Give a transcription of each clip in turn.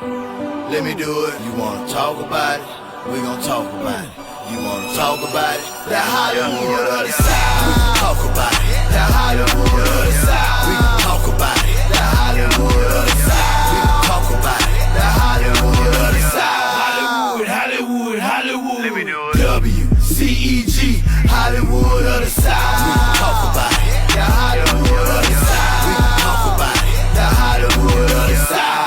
Let me do it. You wanna talk about it? We gon' talk about it. You wanna talk about it? That Hollywood of the South. We gon' talk about it. That Hollywood of the South. We gon' talk about it. That Hollywood of the South. We gon' talk about it. That Hollywood of the South. Hollywood, Hollywood, Hollywood. Let me do it. WCEG, Hollywood of the South. We gon' talk about it. That Hollywood of the South. We gon' talk about it. That Hollywood of the South.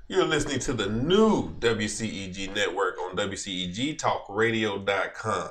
You're listening to the new WCEG network on WCEGTalkRadio.com,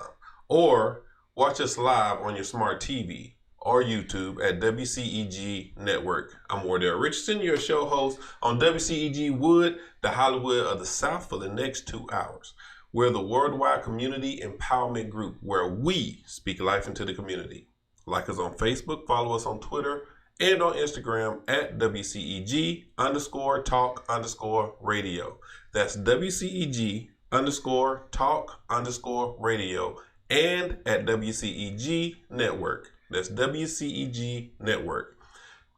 or watch us live on your smart TV or YouTube at WCEG Network. I'm Wardell Richardson, your show host on WcegWood, the Hollywood of the South, for the next 2 hours. We're the worldwide community empowerment group where we speak life into the community. Like us on Facebook, follow us on Twitter, and on Instagram at WCEG_talk_radio. That's WCEG_talk_radio, and at WCEG Network. That's WCEG Network.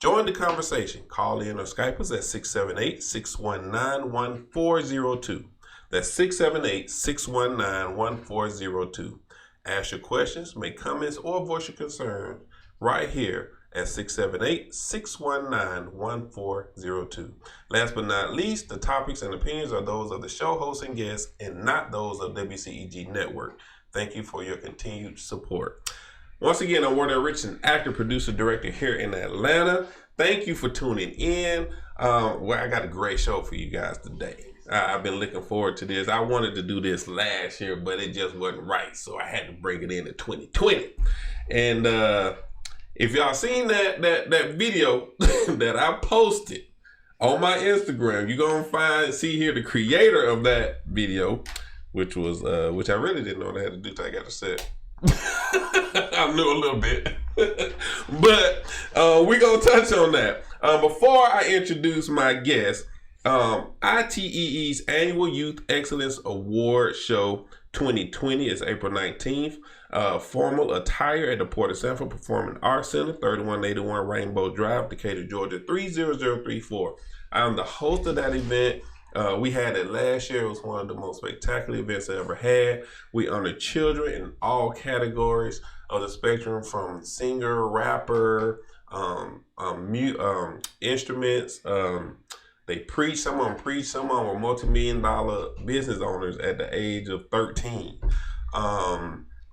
Join the conversation. Call in or Skype us at 678-619-1402. That's 678-619-1402. Ask your questions, make comments, or voice your concern right here at 678-619-1402. Last but not least, the topics and opinions are those of the show hosts and guests and not those of WCEG Network. Thank you for your continued support. Once again, I'm Wardell Richardson, actor, producer, director here in Atlanta. Thank you for tuning in. Well, I got a great show for you guys today. I've been looking forward to this. I wanted to do this last year, but it just wasn't right, so I had to bring it in 2020. And if y'all seen that video that I posted on my Instagram, you're gonna see here the creator of that video, which was which I really didn't know what I had to do till I got to set. I knew a little bit, but we're gonna touch on that. Before I introduce my guest, ITEE's annual Youth Excellence Award Show 2020 is April 19th. Formal attire at the Port of Sanford Performing Arts Center, 3181 Rainbow Drive, Decatur, Georgia, 30034. I'm the host of that event. We had it last year. It was one of the most spectacular events I ever had. We honored children in all categories of the spectrum, from singer, rapper, instruments. They preached, some of them were multi-million-dollar business owners at the age of 13.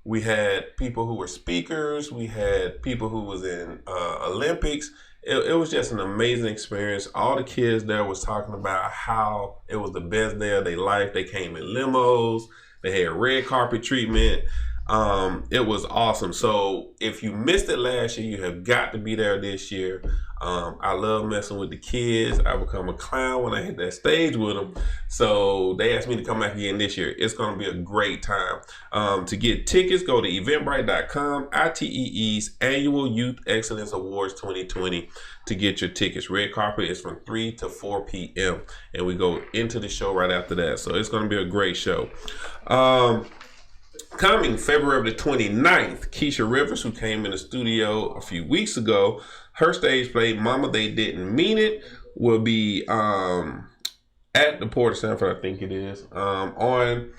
We had people who were speakers. We had people who was in Olympics. It was just an amazing experience. All the kids there was talking about how it was the best day of their life. They came in limos. They had red carpet treatment. It was awesome. So if you missed it last year, you have got to be there this year. I love messing with the kids. I become a clown when I hit that stage with them. So they asked me to come back again this year. It's going to be a great time. To get tickets, go to eventbrite.com, ITEE's Annual Youth Excellence Awards 2020 to get your tickets. Red carpet is from 3 to 4 p.m. and we go into the show right after that. So it's going to be a great show. Coming February the 29th, Keisha Rivers, who came in the studio a few weeks ago, her stage play, Mama They Didn't Mean It, will be at the Port of Sanford, I think it is, on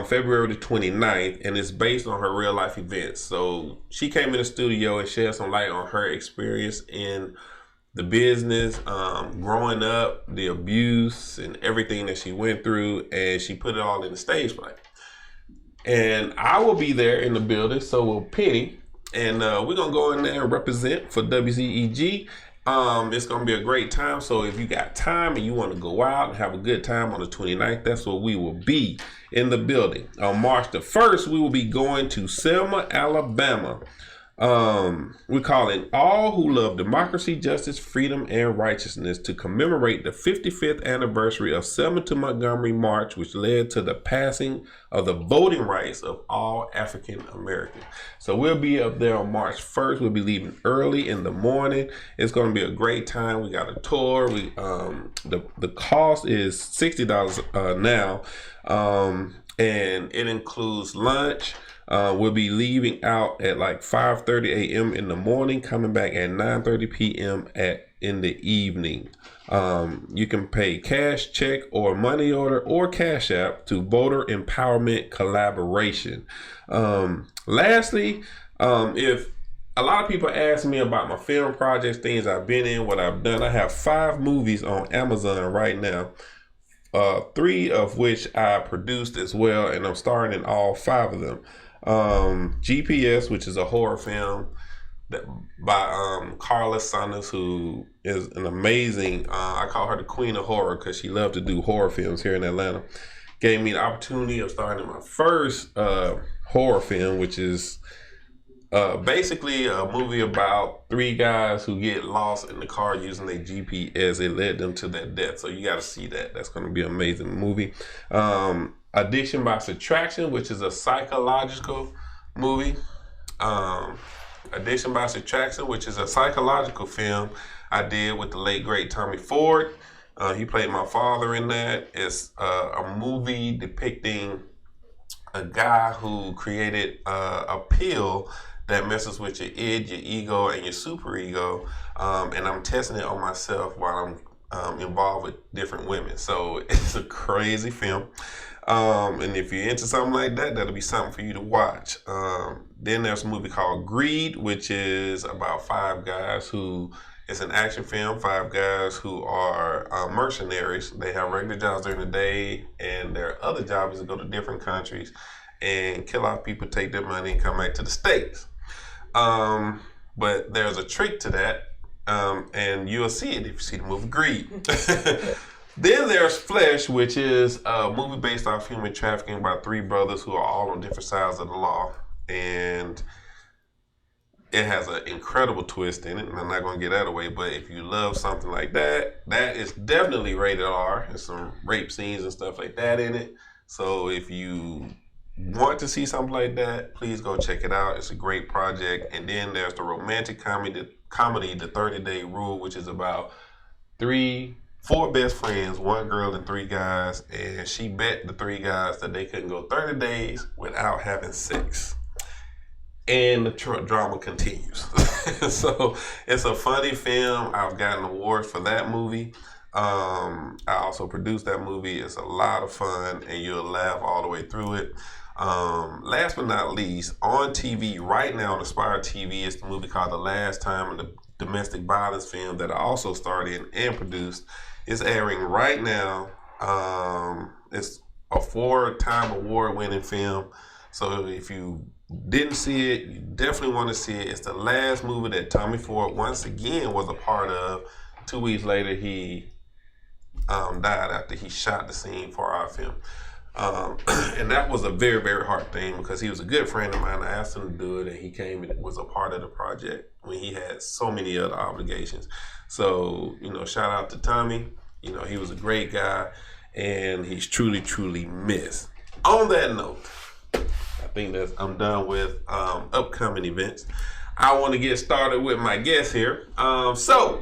February the 29th, and it's based on her real life events. So she came in the studio and shed some light on her experience in the business, growing up, the abuse, and everything that she went through, and she put it all in the stage play. And I will be there in the building, so will Penny. And we're going to go in there and represent for WCEG. It's going to be a great time. So if you got time and you want to go out and have a good time on the 29th, that's where we will be in the building. On March the 1st, we will be going to Selma, Alabama. We're calling all who love democracy, justice, freedom, and righteousness to commemorate the 55th anniversary of Selma to Montgomery March, which led to the passing of the voting rights of all African Americans. So we'll be up there on March 1st. We'll be leaving early in the morning. It's going to be a great time. We got a tour. The cost is $60 now. and it includes lunch. We'll be leaving out at like 5:30 a.m. in the morning, coming back at 9:30 p.m. in the evening. You can pay cash, check, or money order, or Cash App to Voter Empowerment Collaboration. Lastly, if a lot of people ask me about my film projects, things I've been in, what I've done, I have 5 movies on Amazon right now. 3 of which I produced as well, and I'm starring in all 5 of them. GPS, which is a horror film by Carla Saunders, who is an amazing, I call her the queen of horror because she loved to do horror films here in Atlanta. Gave me the opportunity of starring in my first horror film, which is basically a movie about 3 guys who get lost in the car using their GPS. It led them to their death. So you got to see that. That's going to be an amazing movie. Addiction by Subtraction, which is a psychological movie. Addiction by Subtraction, which is a psychological film I did with the late great Tommy Ford. He played my father in that. It's a movie depicting a guy who created a pill that messes with your id, your ego, and your superego. And I'm testing it on myself while I'm involved with different women. So it's a crazy film. And if you're into something like that, that'll be something for you to watch. Then there's a movie called Greed, which is about 5 guys who, it's an action film, 5 guys who are mercenaries. They have regular jobs during the day, and their other job is to go to different countries and kill off people, take their money, and come back to the States. But there's a trick to that, and you'll see it if you see the movie Greed. Then there's Flesh, which is a movie based off human trafficking about 3 brothers who are all on different sides of the law. And it has an incredible twist in it, and I'm not going to get that away, but if you love something like that, that is definitely rated R. There's some rape scenes and stuff like that in it. So if you want to see something like that, please go check it out. It's a great project. And then there's the romantic comedy, The 30-Day Rule, which is about 4 best friends, 1 girl and 3 guys, and she bet the 3 guys that they couldn't go 30 days without having sex. And the drama continues. So it's a funny film. I've gotten awards for that movie. I also produced that movie. It's a lot of fun, and you'll laugh all the way through it. Last but not least, on TV right now on Aspire TV is the movie called The Last Time, the domestic violence film that I also starred in and produced. It's airing right now. It's a 4-time award-winning film. So if you didn't see it, you definitely want to see it. It's the last movie that Tommy Ford once again was a part of. 2 weeks later, he died after he shot the scene for our film. And that was a very, very hard thing because he was a good friend of mine. I asked him to do it, and he came and was a part of the project when he had so many other obligations. So, shout out to Tommy. He was a great guy, and he's truly, truly missed. On that note, I think I'm done with upcoming events. I want to get started with my guest here. So,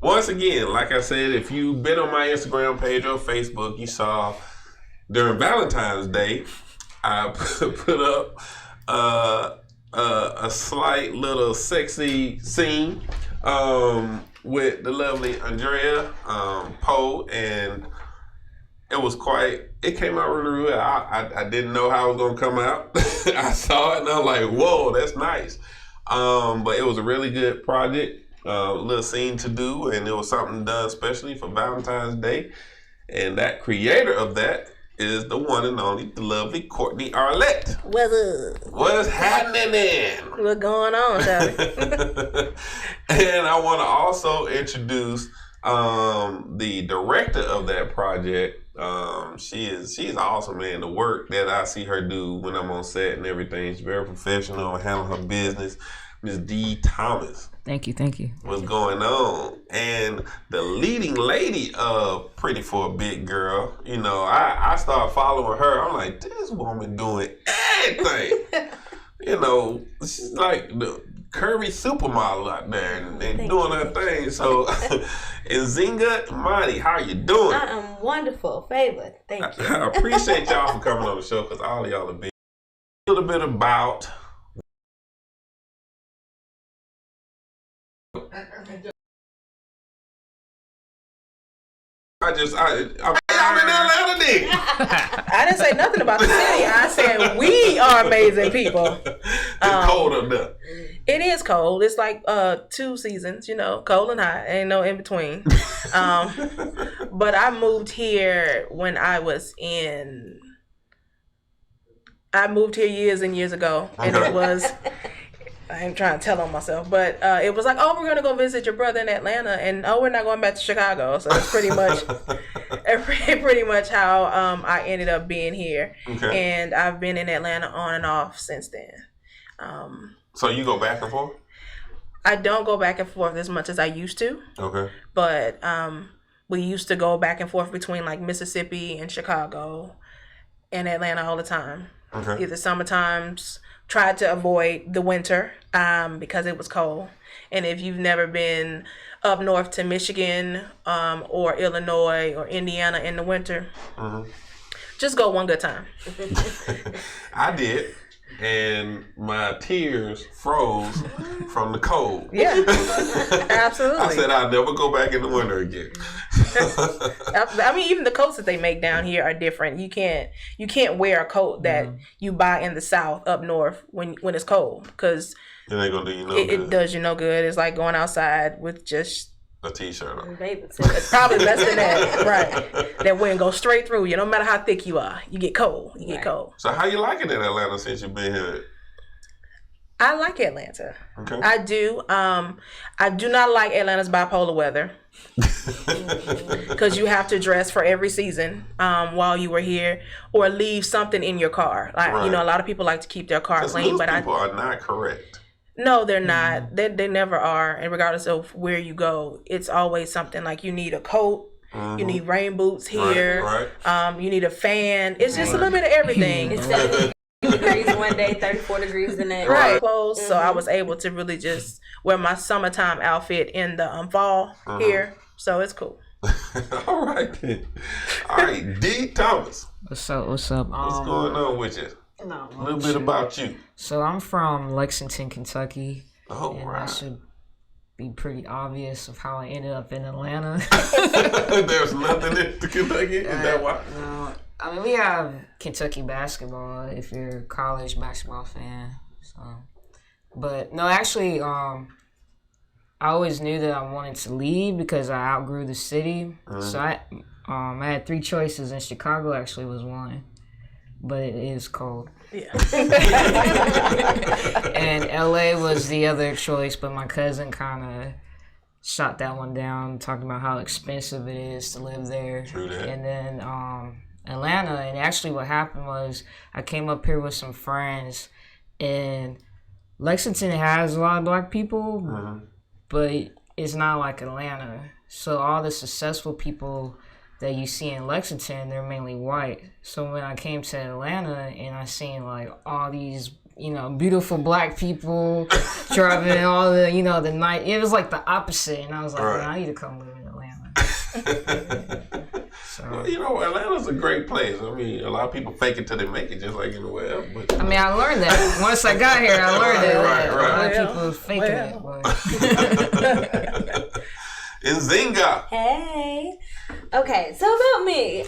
once again, like I said, if you've been on my Instagram page or Facebook, you saw during Valentine's Day, I put up a slight little sexy scene with the lovely Andrea Poe, and it came out really well. I didn't know how it was going to come out. I saw it and I was like, whoa, that's nice. But it was a really good project, a little scene to do, and it was something done especially for Valentine's Day. And that creator of that is the one and only, the lovely Courtney Arlett. What's up? What's happening then? What's going on, Charlie? And I want to also introduce the director of that project. She's awesome, man. The work that I see her do when I'm on set and everything, she's very professional, handling her business. Ms. D. Thomas. Thank you. What's going on? And the leading lady of Pretty for a Big Girl. I started following her. I'm like, this woman doing everything. She's like the curvy supermodel out there and doing her thing. So, Nzinga, Imani, how you doing? I am wonderful. Favor. Thank you. I appreciate y'all for coming on the show because all of y'all have been a little bit about. I'm in Atlanta then. I didn't say nothing about the city. I said we are amazing people. It's cold up there. It is cold. It's like 2 seasons, cold and hot. Ain't no in between. But I moved here when I moved here years and years ago, and it was. I ain't trying to tell on myself, but it was like, oh, we're gonna go visit your brother in Atlanta, and oh, we're not going back to Chicago. So that's pretty much how I ended up being here, and I've been in Atlanta on and off since then. So you go back and forth? I don't go back and forth as much as I used to. Okay. But we used to go back and forth between like Mississippi and Chicago and Atlanta all the time. Okay. Either summertimes. Tried to avoid the winter because it was cold. And if you've never been up north to Michigan or Illinois or Indiana in the winter, just go one good time. I did. And my tears froze from the cold. Yeah, absolutely. I said I'll never go back in the winter again. I mean, even the coats that they make down here are different. You can't wear a coat that you buy in the South up north when it's cold because it ain't gonna do you no good. It does you no good. It's like going outside with just a t-shirt on. Probably less than that, right? That wind goes straight through you. No matter how thick you are, you get cold. You get cold. So how you liking it in Atlanta since you've been here? I like Atlanta. Okay. I do. I do not like Atlanta's bipolar weather because you have to dress for every season while you were here, or leave something in your car. Like a lot of people like to keep their car clean, but people are not correct. No, they're not. They never are. And regardless of where you go, it's always something like you need a coat, you need rain boots here, you need a fan. It's just a little bit of everything. It's 70 degrees one day, 34 degrees the next. Right. Clothes. So I was able to really just wear my summertime outfit in the fall here. So it's cool. All right then. All right, D. Thomas. What's up? What's going on with you? No, a little bit about you. So I'm from Lexington, Kentucky. Oh, and right. That should be pretty obvious of how I ended up in Atlanta. There's nothing in Kentucky? Is that why? No. I mean, we have Kentucky basketball if you're a college basketball fan. So, but no, actually, I always knew that I wanted to leave because I outgrew the city. So I had 3 choices, and Chicago actually was one. But it is cold. Yeah. And LA was the other choice, but my cousin kind of shot that one down, talking about how expensive it is to live there. True that. And then Atlanta, and actually what happened was I came up here with some friends, and Lexington has a lot of black people, but it's not like Atlanta. So all the successful people that you see in Lexington, they're mainly white. So when I came to Atlanta and I seen like all these, beautiful black people driving all the, the night, it was like the opposite. And I was like, man, I need to come live in Atlanta. Well, Atlanta's a great place. I mean, a lot of people fake it till they make it, just like anywhere else. But, I mean, I learned that. Once I got here, I learned that. A lot of people faking it. Nzinga. Hey. Okay, so about me.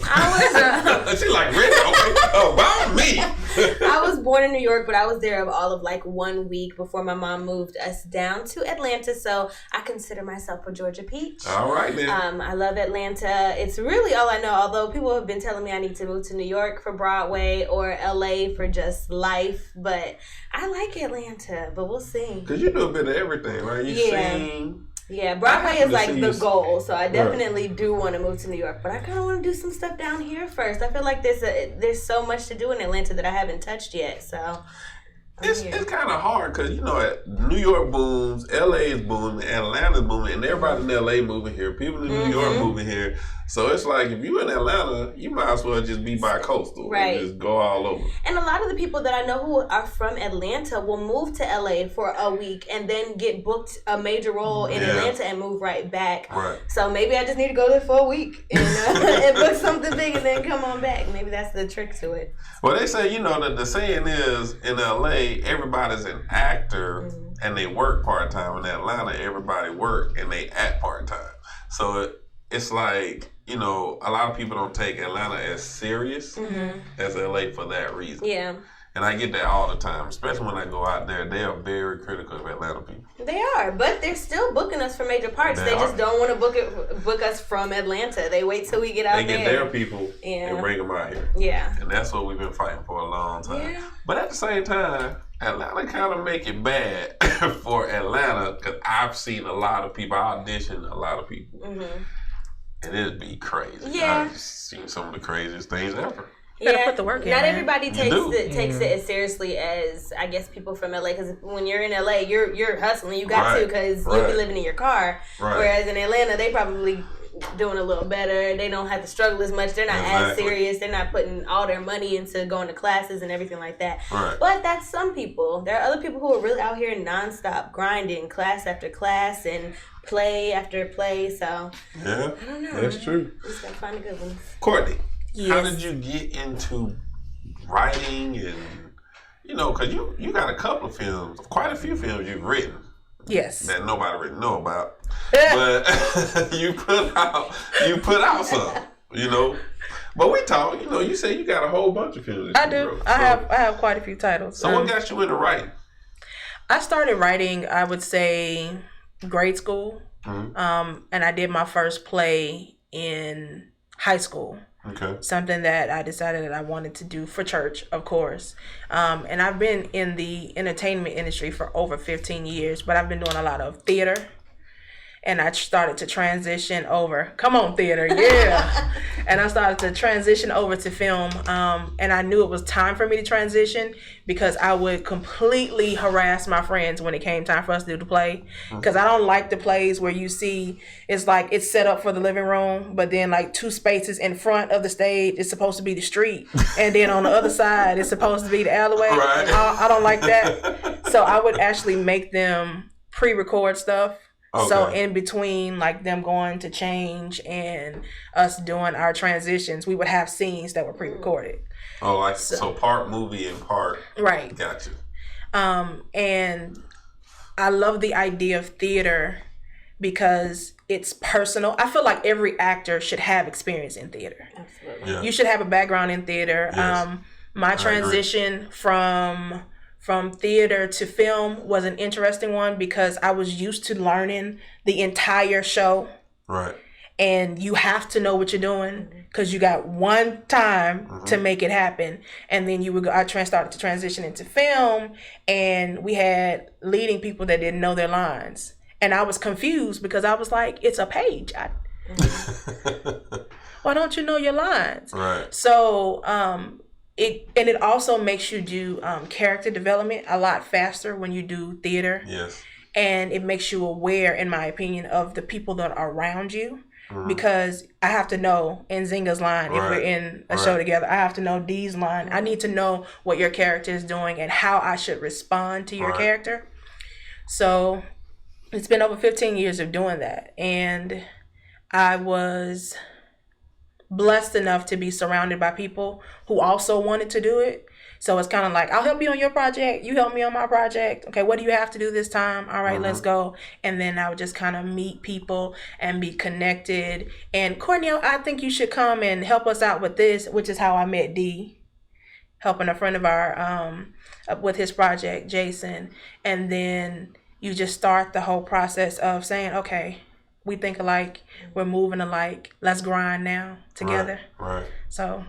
She like, really? Okay. About me. I was born in New York, but I was there all of like 1 week before my mom moved us down to Atlanta. So I consider myself a Georgia peach. All right, then. I love Atlanta. It's really all I know, although people have been telling me I need to move to New York for Broadway or LA for just life. But I like Atlanta, but we'll see. Because you do a bit of everything, right? You sing. Yeah, Broadway is like the goal, so I definitely do want to move to New York, but I kind of want to do some stuff down here first. I feel like there's so much to do in Atlanta that I haven't touched yet, so it's kind of hard because New York booms, LA is booming, Atlanta's booming, and everybody in LA moving here. People in New York moving here. So it's like if you in Atlanta, you might as well just be bi-coastal. Right. And just go all over. And a lot of the people that I know who are from Atlanta will move to LA for a week and then get booked a major role in Atlanta and move right back. Right. So maybe I just need to go there for a week and, and book something big and then come on back. Maybe that's the trick to it. Well, they say, that the saying is in LA, everybody's an actor and they work part-time. In Atlanta, everybody work and they act part-time. So it's like, a lot of people don't take Atlanta as serious as LA for that reason. Yeah. And I get that all the time, especially when I go out there. They are very critical of Atlanta people. They are, but they're still booking us for major parts. They just don't want to book us from Atlanta. They wait till we get out there. They get their people and bring them out here. Yeah. And that's what we've been fighting for a long time. Yeah. But at the same time, Atlanta kind of make it bad for Atlanta because I've seen a lot of people, I auditioned a lot of people. And it'd be crazy. Yeah. I've seen some of the craziest things ever. You gotta put the work in. Not man. everybody takes it as seriously as I guess people from LA. Because when you're in LA, you're hustling. You got to because you'll be living in your car. Right. Whereas in Atlanta, they probably doing a little better. They don't have to struggle as much. They're not as serious. They're not putting all their money into going to classes and everything like that. Right. But that's some people. There are other people who are really out here nonstop grinding, class after class and play after play. So yeah, I don't know. That's true. Just gotta find the good ones. Courtney. Yes. How did you get into writing and, because you got a couple of films, quite a few films you've written. Yes. That nobody really know about. But you put out some, But we talk, you say you got a whole bunch of films that I do. wrote, I have quite a few titles. So what got you into writing? I started writing, I would say, grade school. And I did my first play in high school. Okay. Something that I decided that I wanted to do for church, of course. And I've been in the entertainment industry for over 15 years, but I've been doing a lot of theater. And I started to transition over. Come on, theater, yeah. And I started to transition over to film. And I knew it was time for me to transition because I would completely harass my friends when it came time for us to do the play. Because I don't like the plays where you see it's like it's set up for the living room, but then like 2 spaces in front of the stage is supposed to be the street. And then on the other side, it's supposed to be the alleyway. Right. I don't like that. So I would actually make them pre-record stuff. Okay. So in between like them going to change and us doing our transitions, we would have scenes that were pre-recorded. Oh, like so part movie and part. Right. Gotcha. And I love the idea of theater because it's personal. I feel like every actor should have experience in theater. Absolutely. Yeah. You should have a background in theater. Yes. My transition from theater to film was an interesting one because I was used to learning the entire show. Right. And you have to know what you're doing because you got one time to make it happen. And then I started to transition into film, and we had leading people that didn't know their lines. And I was confused because I was like, it's a page. Why don't you know your lines? Right. So, it also makes you do character development a lot faster when you do theater. Yes. And it makes you aware, in my opinion, of the people that are around you. Because I have to know Nzinga's line if we're in a show together. I have to know Dee's line. I need to know what your character is doing and how I should respond to your character. So it's been over 15 years of doing that. And I was blessed enough to be surrounded by people who also wanted to do it. So it's kind of like, I'll help you on your project. You help me on my project. Okay, what do you have to do this time? All right, let's go. And then I would just kind of meet people and be connected. And Courtney, I think you should come and help us out with this, which is how I met Dee, helping a friend of our with his project, Jason. And then you just start the whole process of saying, okay, we think alike, we're moving alike, let's grind now together. Right. So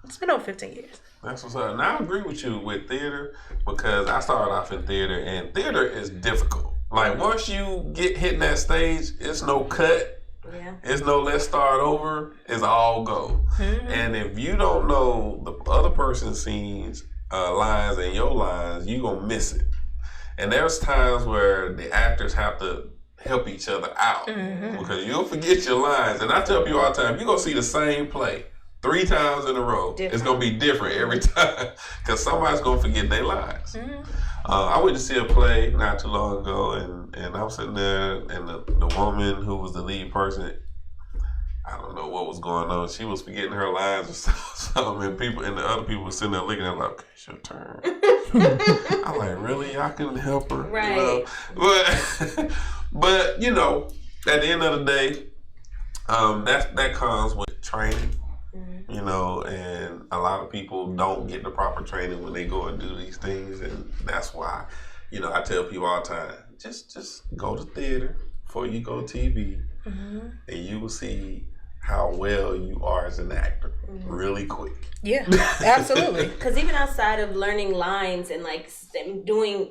it's been over 15 years. That's what's up. Now I agree with you with theater because I started off in theater, and theater is difficult. Like once you get hitting that stage, it's no cut. Yeah. It's no let's start over. It's all go. And if you don't know the other person's scenes, lines and your lines, you gonna miss it. And there's times where the actors have to help each other out because you'll forget your lines. And I tell people all the time, you're going to see the same play 3 times in a row. It's going to be different every time because somebody's going to forget their lines. I went to see a play not too long ago, and I was sitting there, and the woman who was the lead person, I don't know what was going on. She was forgetting her lines or something, and the other people were sitting there looking at her like, okay, it's your turn. I'm like, really? I couldn't help her? Right. You know? But, you know, at the end of the day, that comes with training, you know, and a lot of people don't get the proper training when they go and do these things, and that's why, you know, I tell people all the time, just go to theater before you go to TV, and you will see how well you are as an actor really quick. Yeah, absolutely. Because even outside of learning lines and like doing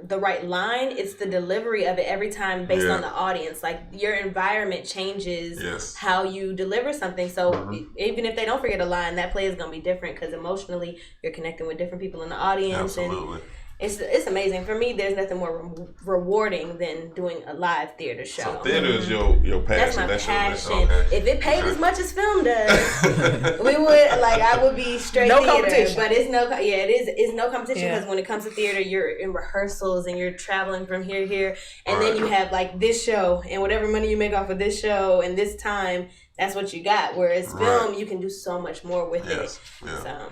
the right line, it's the delivery of it every time based on the audience. Like your environment changes how you deliver something. So even if they don't forget a line, that play is going to be different because emotionally you're connecting with different people in the audience. Absolutely. And it's amazing. For me, there's nothing more rewarding than doing a live theater show. So theater is your passion. That's my passion. Okay. If it paid as much as film does, we would I would be straight no theater. Competition. But it's no competition because when it comes to theater, you're in rehearsals and you're traveling from here to here, and then you have like this show and whatever money you make off of this show and this time, that's what you got. Whereas film, you can do so much more with it. Yeah. So.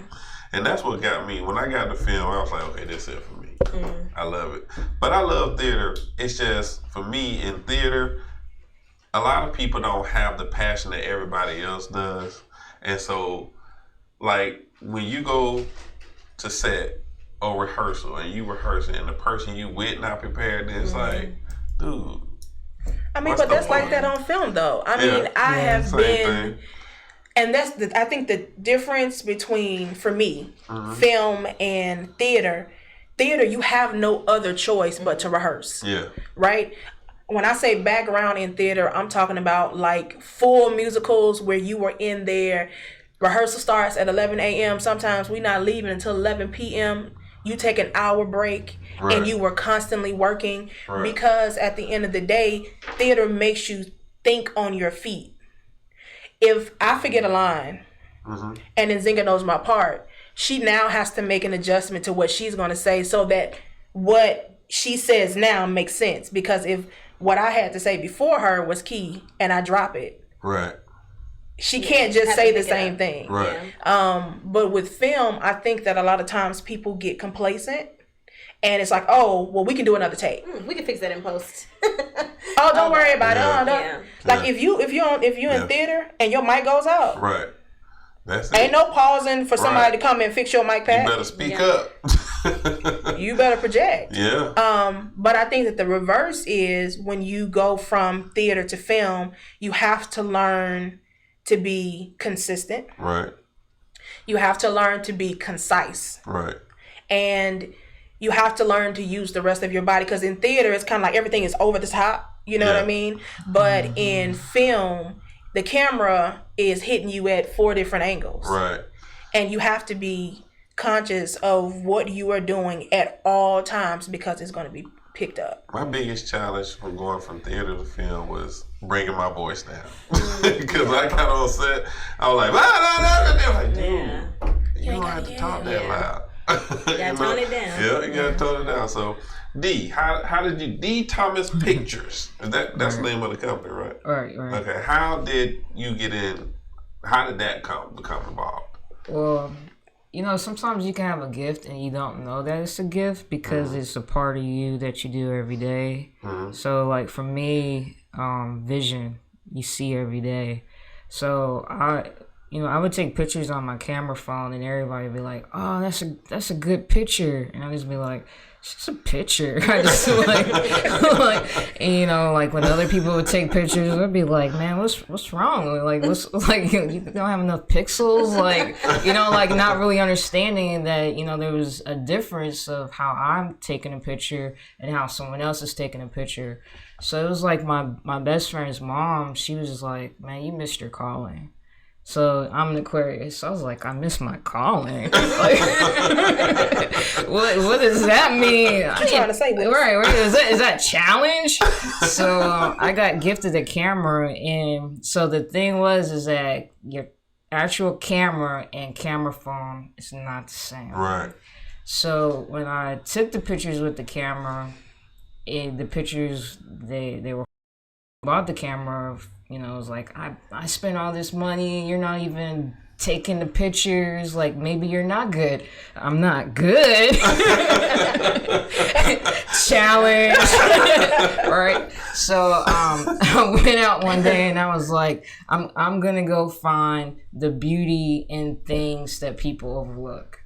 And that's what got me. When I got the film, I was like, okay, this is it for me. I love it. But I love theater. It's just, for me, in theater, a lot of people don't have the passion that everybody else does. And so, like, when you go to set or rehearsal and you rehearsing and the person you with not prepared, then it's like, dude. I mean, but that's like that on film, though. I mean, I have been... And that's I think the difference between, for me, film and theater, you have no other choice but to rehearse. Yeah. Right? When I say background in theater, I'm talking about like full musicals where you were in there. Rehearsal starts at 11 a.m. Sometimes we're not leaving until 11 p.m. You take an hour break and you were constantly working because at the end of the day, theater makes you think on your feet. If I forget a line and Nzinga knows my part, she now has to make an adjustment to what she's going to say so that what she says now makes sense. Because if what I had to say before her was key and I drop it, she can't just say the same thing. But with film, I think that a lot of times people get complacent. And it's like, oh, well, we can do another take. We can fix that in post. Don't worry about it. Like if you in theater and your mic goes out, that's it. Ain't no pausing for somebody to come and fix your mic pad. You better speak up. You better project. Yeah. But I think that the reverse is when you go from theater to film, you have to learn to be consistent. You have to learn to be concise. And you have to learn to use the rest of your body, because in theater it's kind of like everything is over the top, you know what I mean? But in film, the camera is hitting you at 4 different angles. And you have to be conscious of what you are doing at all times because it's going to be picked up. My biggest challenge from going from theater to film was bringing my voice down. Because I got on set, I was like, dude, you don't have to talk that loud. You gotta tone it down. Yeah, you gotta tone it down. So, D, how did you, D Thomas Pictures? That's the name of the company, right? Right. Okay, how did you get in? How did that become involved? Well, you know, sometimes you can have a gift and you don't know that it's a gift because it's a part of you that you do every day. So, like for me, vision you see every day. So I would take pictures on my camera phone and everybody would be like, oh, that's a good picture. And I'd just be like, it's just a picture. I just and, you know, like when other people would take pictures, I'd be like, man, what's wrong? Like, you don't have enough pixels? Like, you know, like not really understanding that, you know, there was a difference of how I'm taking a picture and how someone else is taking a picture. So it was like my best friend's mom, she was just like, man, you missed your calling. So I'm an Aquarius. I was like, I miss my calling. Like, what does that mean? I'm trying to say this. Right. Is that challenge? So I got gifted a camera, and so the thing is that your actual camera and camera phone is not the same. Right. So when I took the pictures with the camera, the pictures they were bought the camera. You know, it was like, I spent all this money, you're not even taking the pictures, like, maybe you're not good. I'm not good. Challenge. Right? So I went out one day and I was like, I'm going to go find the beauty in things that people overlook.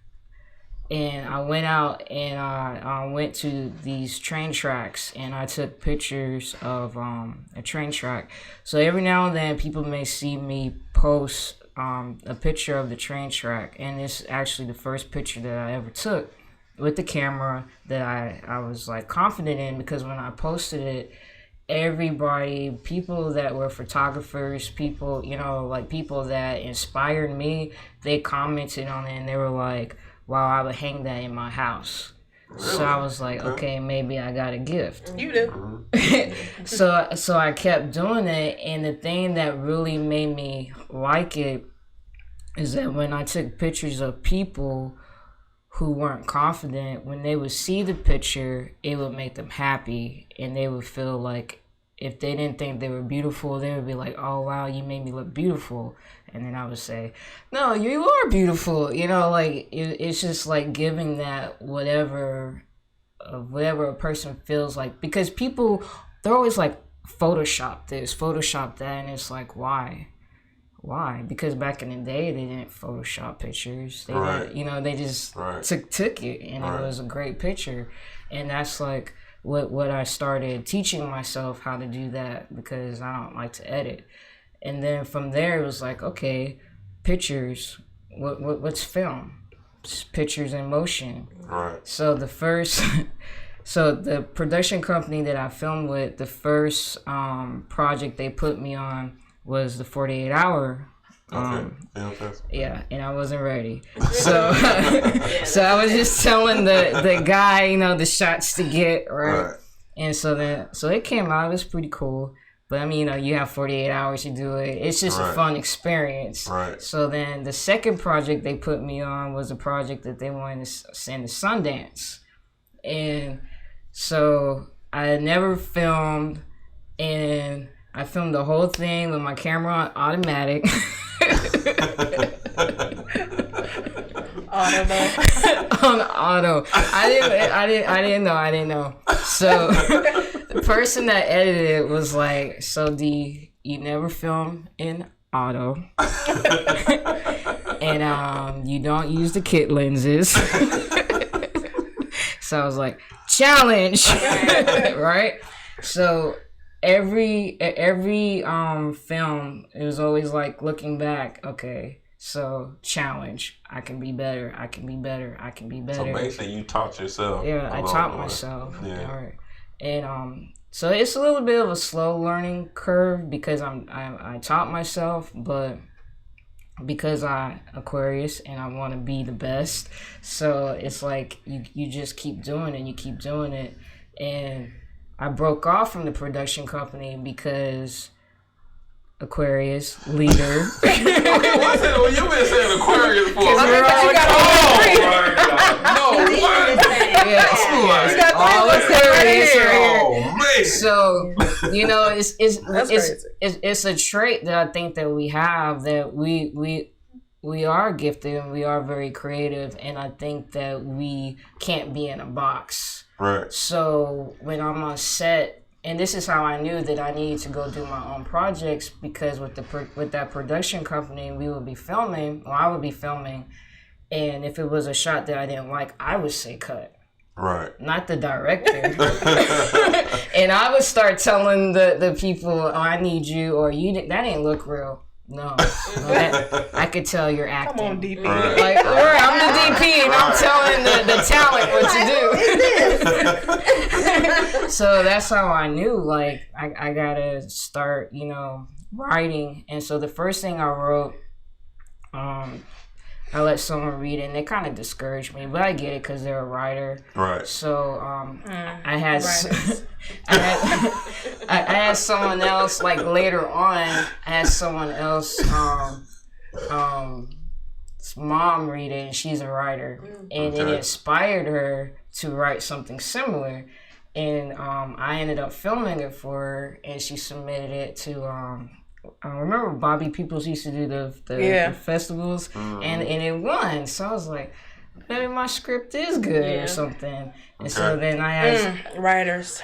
And I went out and I went to these train tracks and I took pictures of a train track. So every now and then people may see me post a picture of the train track. And it's actually the first picture that I ever took with the camera that I was like confident in, because when I posted it, everybody, people that were photographers, people, you know, like people that inspired me, they commented on it and they were like, wow, I would hang that in my house. Really? So I was like, okay, maybe I got a gift. You do. So I kept doing it, and the thing that really made me like it is that when I took pictures of people who weren't confident, when they would see the picture, it would make them happy, and they would feel like if they didn't think they were beautiful, they would be like, oh, wow, you made me look beautiful. And then I would say, no, you are beautiful. You know, like, it's just like giving that whatever a person feels like. Because people, they're always like, Photoshop this, Photoshop that. And it's like, why? Why? Because back in the day, they didn't Photoshop pictures. They didn't, you know, they just took it. And it was a great picture. And that's like what I started teaching myself how to do that, because I don't like to edit. And then from there, it was like, okay, pictures, what's film? Just pictures in motion. Right. So the production company that I filmed with, the first project they put me on was the 48 Hour. Yeah, and I wasn't ready. So so I was just telling the guy, you know, the shots to get, right? And so it came out, it was pretty cool. But I mean, you know, you have 48 hours to do it. It's just a fun experience. Right. So then the second project they put me on was a project that they wanted to send to Sundance. And so I had never filmed, and I filmed the whole thing with my camera on automatic. On auto. I didn't know. So the person that edited it was like, so D, you never film in auto. And you don't use the kit lenses. So I was like, challenge. Right? So every film, it was always like looking back, okay, so challenge, I can be better. So basically you taught yourself. Yeah, I taught myself. Yeah. All right. And so it's a little bit of a slow learning curve because I taught myself, but because I'm Aquarius and I want to be the best, so it's like you just keep doing it. And I broke off from the production company because Aquarius leader. Okay, what's that? Well, you've been saying Aquarius for a all Aquarius. Oh man! So you know, it's a trait that I think that we have, that we are gifted and we are very creative, and I think that we can't be in a box. Right. So when I'm on set. And this is how I knew that I needed to go do my own projects, because with that production company, I would be filming, and if it was a shot that I didn't like, I would say cut. Right. Not the director. And I would start telling the people, oh, I need you, or that didn't look real. No, I could tell you're acting. Come on, DP. Right. Like, I'm the DP, and I'm telling the talent what to do. So that's how I knew, like, I gotta start, you know, writing. And so the first thing I wrote I let someone read it, and it kind of discouraged me, but I get it because they're a writer. Right. So I had I had someone else, like later on, I had someone else mom read it, and she's a writer, and it inspired her to write something similar. And I ended up filming it for her, and she submitted it to I remember Bobby Peoples used to do the festivals, and it won. So I was like, maybe my script is good or something. And so then I asked writers.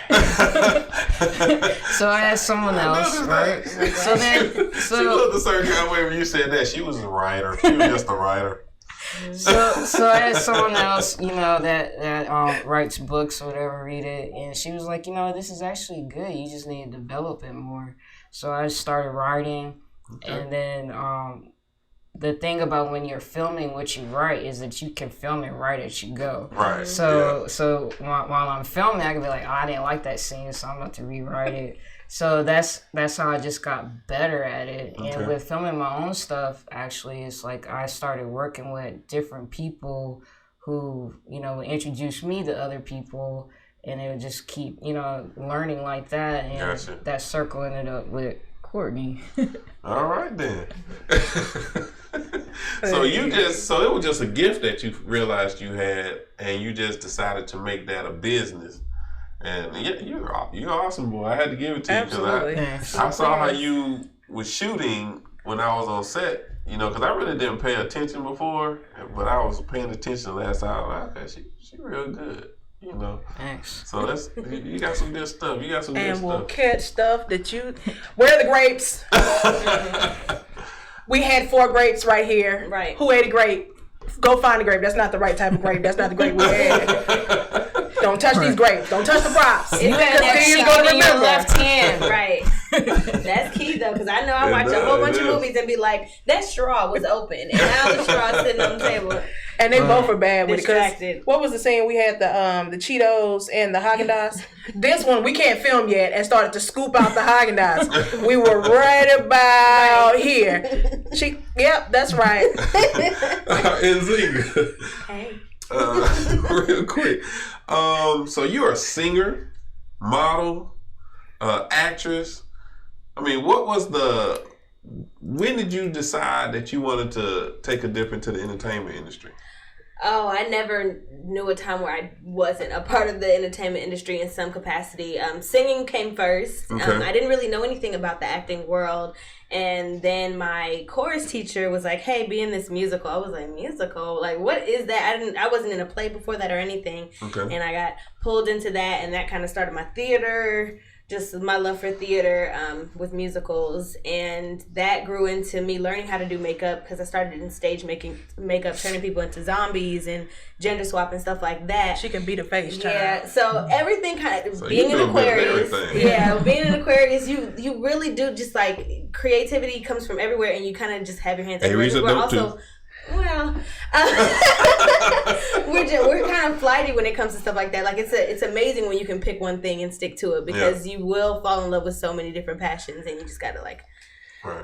So I asked someone else, right? So she looked a certain kind of way when you said that. She was a writer. She was just a writer. So I had someone else, that writes books or whatever, read it, and she was like, this is actually good. You just need to develop it more. So I started writing, and then the thing about when you're filming what you write is that you can film and write as you go. Right. So while I'm filming, I can be like, I didn't like that scene, so I'm about to rewrite it. So that's how I just got better at it. Okay. And with filming my own stuff, actually, it's like I started working with different people who, introduced me to other people, and it would just keep, learning like that. And that circle ended up with Courtney. All right, then. So it was just a gift that you realized you had, and you just decided to make that a business. And you're awesome, boy. I had to give it to you because I saw how you was shooting when I was on set. Because I really didn't pay attention before, but I was paying attention last time. She real good. Thanks. So you got some good stuff. And we'll catch stuff that you. Where are the grapes? We had 4 grapes right here. Right. Who ate a grape? Go find a grape. That's not the right type of grape. That's not the grape we had. Don't touch these grapes. Don't touch the props. It's you're going to remember. Left hand. Right. That's key, though, because I know I watch a whole bunch of movies and be like, that straw was open, and now the straw sitting on the table. And they both are bad with it. Because what was the saying? We had the Cheetos and the Haagen-Dazs. This one, we can't film yet, and started to scoop out the Haagen-Dazs. We were right about here. Yep, that's right. Nzinga. Hey. Real quick. So you're a singer, model, actress. I mean, when did you decide that you wanted to take a dip into the entertainment industry? Oh, I never knew a time where I wasn't a part of the entertainment industry in some capacity. Singing came first. Okay. I didn't really know anything about the acting world. And then my chorus teacher was like, hey, be in this musical. I was like, musical? Like, what is that? I wasn't in a play before that or anything. Okay. And I got pulled into that, and that kind of started my theater, just my love for theater with musicals. And that grew into me learning how to do makeup, because I started in stage making makeup, turning people into zombies and gender swap and stuff like that. She can beat a face, child. Yeah, so everything kind of, being an Aquarius. Yeah, being an Aquarius, you really do just like, creativity comes from everywhere, and you kind of just have your hands everywhere. We're also, well, we're kind of flighty when it comes to stuff like that. Like it's amazing when you can pick one thing and stick to it, because you will fall in love with so many different passions, and you just gotta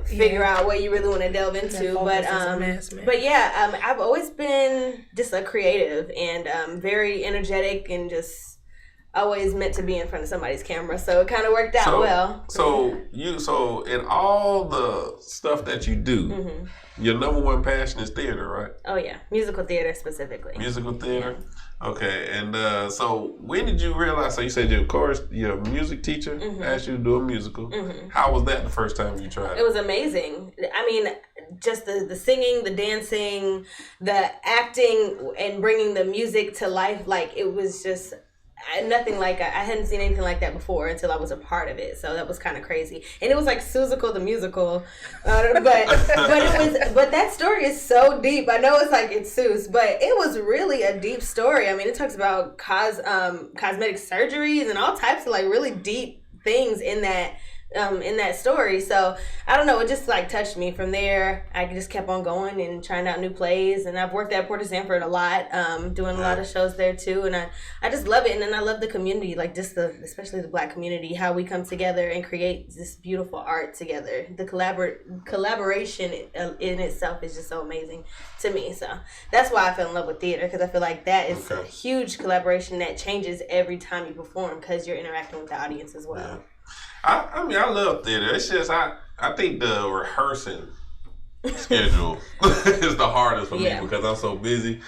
figure out what you really want to delve into. But yeah, I've always been just a creative and very energetic, and just always meant to be in front of somebody's camera, so it kind of worked out well. So in all the stuff that you do, your number one passion is theater, right? Oh yeah, musical theater specifically. Musical theater, okay. And so when did you realize? So you said your music teacher asked you to do a musical. How was that the first time you tried? It was amazing. I mean, just the singing, the dancing, the acting, and bringing the music to life. Like, it was just nothing like I hadn't seen anything like that before until I was a part of it. So that was kind of crazy, and it was like Seussical the musical, but that story is so deep. I know it's like it's Seuss, but it was really a deep story. I mean, it talks about cosmetic surgeries and all types of like really deep things in that in that story. So I don't know, it just like touched me. From there, I just kept on going and trying out new plays, and I've worked at Port of Sanford a lot, doing a lot of shows there too, and I just love it. And then I love the community, like just especially the Black community, how we come together and create this beautiful art together. The collaboration in itself is just so amazing to me. So that's why I fell in love with theater, because I feel like that is a huge collaboration that changes every time you perform, because you're interacting with the audience as well. Yeah. I mean, I love theater. It's just I think the rehearsing schedule is the hardest for me, because I'm so busy,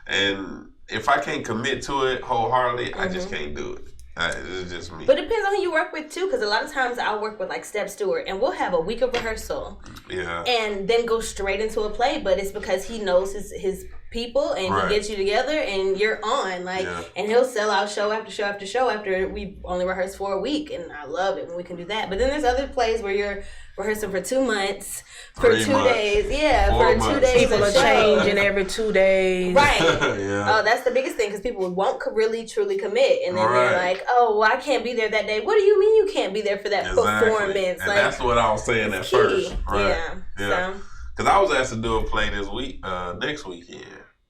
and if I can't commit to it wholeheartedly, I just can't do it. It's just me. But it depends on who you work with too, because a lot of times I'll work with like Step Stewart, and we'll have a week of rehearsal, and then go straight into a play. But it's because he knows his people, and he gets you together, and you're on, like, and he'll sell out show after show after show after we only rehearse for a week, and I love it when we can do that. But then there's other plays where you're rehearsing for 2 months, for 2 days, for 2 days. People are changing every 2 days, right? Oh, that's the biggest thing, because people won't really truly commit, and then they're like, "Oh, well, I can't be there that day." What do you mean you can't be there for that performance? And like, that's what I was saying at first, right? Yeah. Because I was asked to do a play this week, next weekend.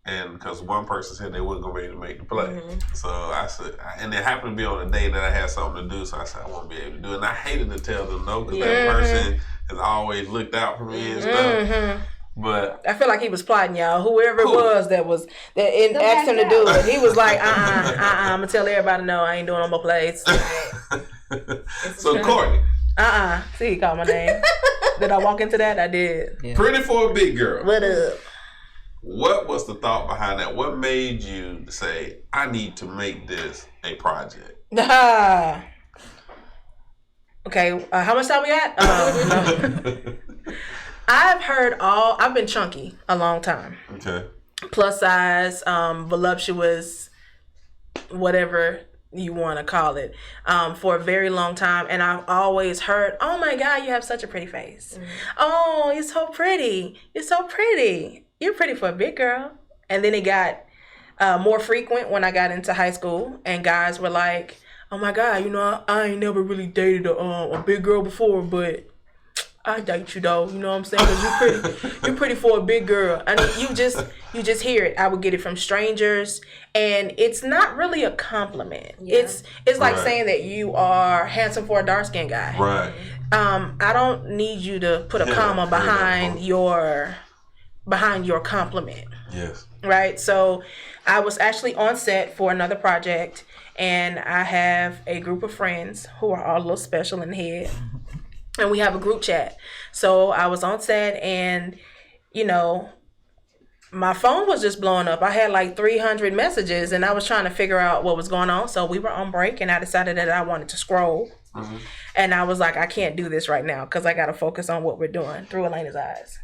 And because one person said they wasn't going to be able to make the play. So I said, and it happened to be on a day that I had something to do. So I said, I won't be able to do it. And I hated to tell them no, because that person has always looked out for me and stuff. But I feel like he was plotting, y'all. Whoever it was that asked him to do it, he was like, I'm going to tell everybody no, I ain't doing no more plays. So Courtney. See, he called my name. Did I walk into that? I did. Yeah. Pretty for a Big Girl. What up? What was the thought behind that? What made you say, I need to make this a project? Okay, how much time we got? I've been chunky a long time. Okay. Plus size, voluptuous, whatever you want to call it, for a very long time. And I've always heard, oh my God, you have such a pretty face. Oh, you're so pretty. You're so pretty. You're pretty for a big girl. And then it got more frequent when I got into high school, and guys were like, oh my God, I ain't never really dated a big girl before, but I date you though, you know what I'm saying? Because you're pretty for a big girl. I mean, you just hear it. I would get it from strangers, and it's not really a compliment. Yeah. It's like saying that you are handsome for a dark skinned guy. Right. I don't need you to put a comma behind your compliment. Yes. Right. So I was actually on set for another project, and I have a group of friends who are all a little special in the head. And we have a group chat. So I was on set, and, my phone was just blowing up. I had like 300 messages, and I was trying to figure out what was going on. So we were on break, and I decided that I wanted to scroll. And I was like, I can't do this right now, because I got to focus on what we're doing through Elena's eyes.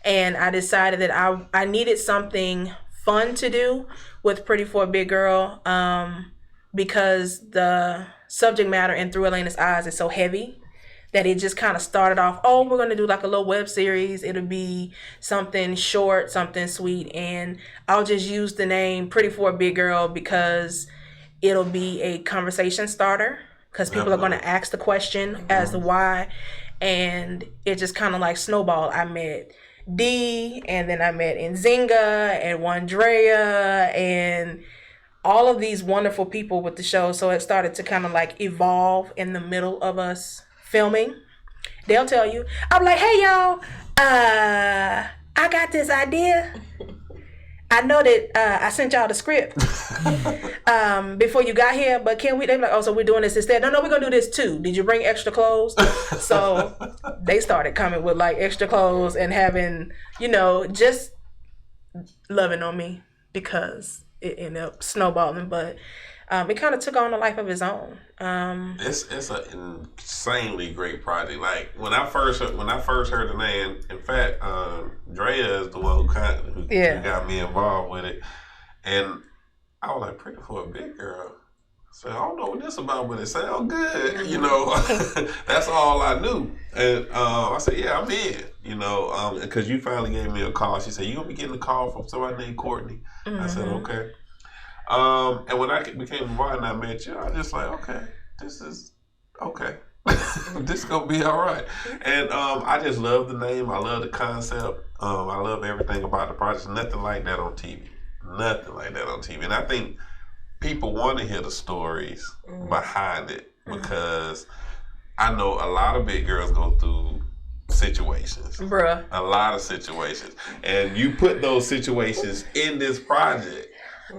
And I decided that I needed something fun to do with Pretty for a Big Girl, because the subject matter in Through Elena's Eyes is so heavy that it just kind of started off, we're going to do like a little web series. It'll be something short, something sweet. And I'll just use the name Pretty for a Big Girl because it'll be a conversation starter, because people are going to ask the question as to why. And it just kind of like snowballed. I met D, and then I met Nzinga and Wandrea and all of these wonderful people with the show. So it started to kind of like evolve in the middle of us filming. They'll tell you, I'm like, hey y'all, I got this idea. I know that I sent y'all the script before you got here, but can we? They're like, so we're doing this instead. No, we're gonna do this too. Did you bring extra clothes? So they started coming with like extra clothes and having, just loving on me, because it ended up snowballing. But it kind of took on a life of its own. It's an insanely great project. Like when I first heard the name, in fact, Drea is the one who got me involved with it, and I was like, Pretty for a Big Girl. So I don't know what this about, but it sounds good. That's all I knew. And I said, yeah, I'm in. Because you finally gave me a call. She said, you gonna be getting a call from somebody named Courtney. I said, okay. And when I became involved and I met you, I was just like, okay, this is okay. This gonna be all right. And I just love the name. I love the concept. I love everything about the project. Nothing like that on TV. Nothing like that on TV. And I think people want to hear the stories behind it because I know a lot of big girls go through situations. Bruh. A lot of situations. And you put those situations in this project.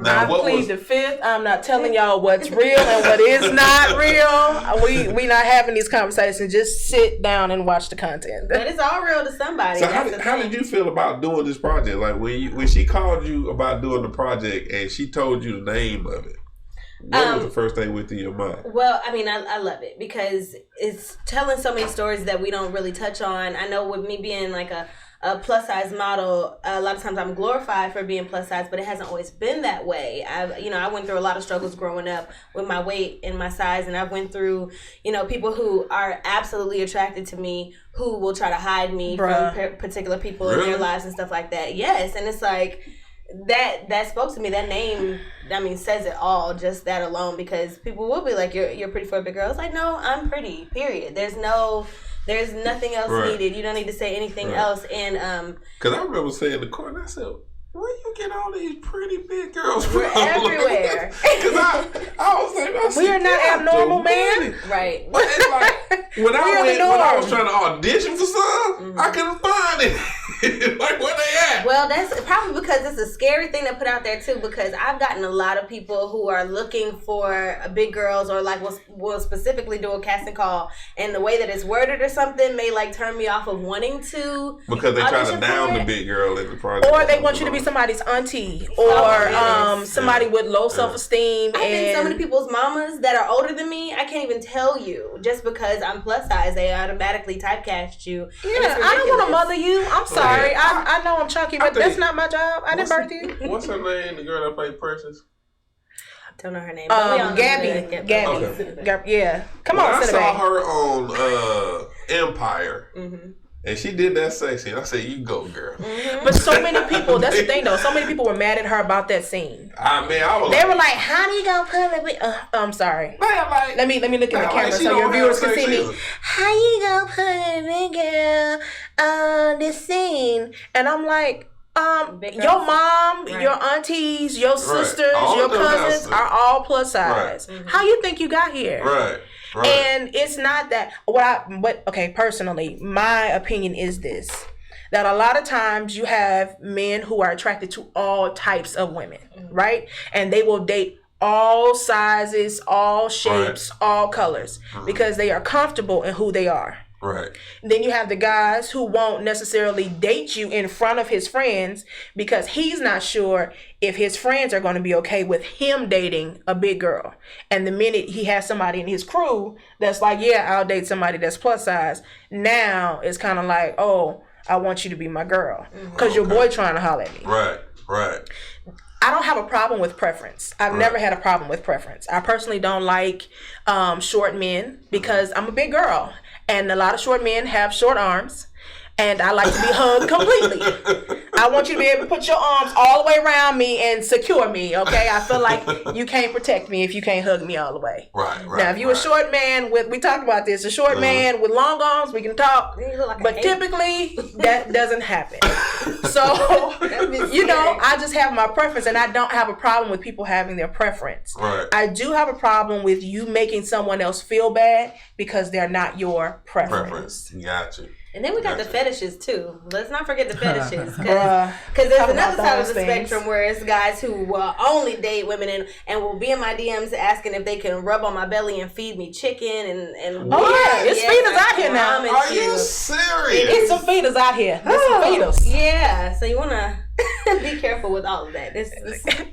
Now, I plead the fifth. I'm not telling y'all what's real and what is not real. We not having these conversations. Just sit down and watch the content. But it's all real to somebody. So how did you feel about doing this project? Like when she called you about doing the project and she told you the name of it, what was the first thing went through your mind? Well, I mean, I love it because it's telling so many stories that we don't really touch on. I know with me being like a plus size model, a lot of times I'm glorified for being plus size, but it hasn't always been that way. I went through a lot of struggles growing up with my weight and my size, and I went through, people who are absolutely attracted to me who will try to hide me from particular people in their lives and stuff like that. Yes, and it's like that spoke to me. That name, I mean, says it all. Just that alone, because people will be like, "You're pretty for a big girl." It's like, no, I'm pretty. Period. There's nothing else needed. You don't need to say anything else. And because I remember saying to Courtney, I said, where you get all these pretty big girls from? We're everywhere. Because I was like, we are not abnormal, man. Right. But it's like, when I was trying to audition for some, I couldn't find it. Like, where they at? Well, that's probably because it's a scary thing to put out there too, because I've gotten a lot of people who are looking for big girls or like will specifically do a casting call, and the way that it's worded or something may like turn me off of wanting to. Because they try to down the big girl in the project. Or they want you to be somebody's auntie or somebody with low self-esteem. I think so many people's mamas that are older than me, I can't even tell you, just because I'm plus size, they automatically typecast you. Yeah, I don't want to mother you. I'm sorry. I know I'm chunky, but that's not my job. I didn't birth you. What's her name? The girl that played Precious? Don't know her name. Gabby. Okay. Yeah. Come on, I saw her on Empire. Mm-hmm. And she did that sexy. I said, you go, girl. Mm-hmm. But so many people, that's the thing though, so many people were mad at her about that scene. They were like, how do you gonna put it with, I'm sorry. Let me look at the camera so your viewers can see me. How you gonna put a big girl on this scene? And I'm like, your mom, your aunties, your sisters, your cousins are all plus size. Right. Mm-hmm. How you think you got here? Right. And it's not that personally, my opinion is this, that a lot of times you have men who are attracted to all types of women, right? And they will date all sizes, all shapes, all colors, because they are comfortable in who they are. Right. Then you have the guys who won't necessarily date you in front of his friends because he's not sure if his friends are going to be okay with him dating a big girl. And the minute he has somebody in his crew that's like, yeah, I'll date somebody that's plus size, now it's kind of like, oh, I want you to be my girl because your boy trying to holler at me. Right. I don't have a problem with preference. I've never had a problem with preference. I personally don't like short men because I'm a big girl. And a lot of short men have short arms. And I like to be hugged completely. I want you to be able to put your arms all the way around me and secure me, okay? I feel like you can't protect me if you can't hug me all the way. Right. Now, if you're a short man we talked about this, a short man with long arms, we can talk. But typically, that doesn't happen. So, I just have my preference, and I don't have a problem with people having their preference. Right. I do have a problem with you making someone else feel bad because they're not your preference. Gotcha. And then we got the fetishes too. Let's not forget the fetishes, because there's another side of the spectrum where it's guys who will only date women and will be in my DMs asking if they can rub on my belly and feed me chicken and it's feeders out here now. Are you serious? It's some feeders out here. There's some feeders. Yeah, so you wanna be careful with all of that. This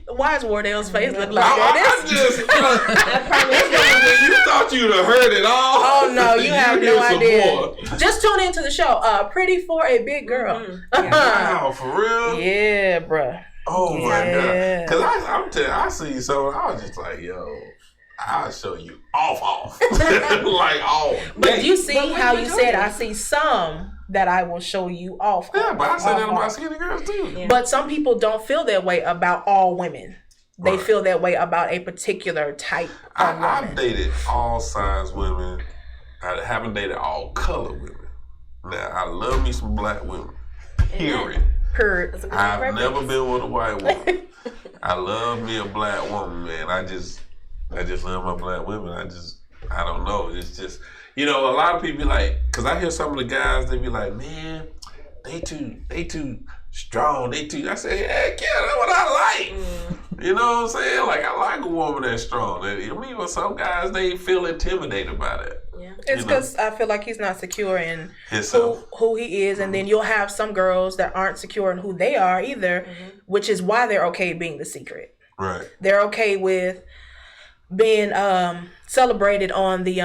why is Wardell's face look like that? I promise you thought you'd have heard it all. Oh no, you have no idea. Just tune into the show. Pretty for a big girl. Wow, for real? Yeah, bruh. Oh my god. Because I'm telling you, I see so I was just like, yo, I'll show you off. Like off. But you see how you said I see some that I will show you off. Yeah, but I said that about skinny girls too. Yeah. But some people don't feel that way about all women. They feel that way about a particular type of woman. I've dated all size women. I haven't dated all color women. Now, I love me some black women. Period. I've never been with a white woman. I love me a black woman, man. I just love my black women. I don't know. It's just, a lot of people be like, because I hear some of the guys, they be like, man, they too strong. I say, heck yeah, that's what I like. You know what I'm saying? Like, I like a woman that's strong. I mean, some guys, they feel intimidated by that. Yeah. It's because I feel like he's not secure in who he is, and then you'll have some girls that aren't secure in who they are either, which is why they're okay being the secret. Right. They're okay with being celebrated on the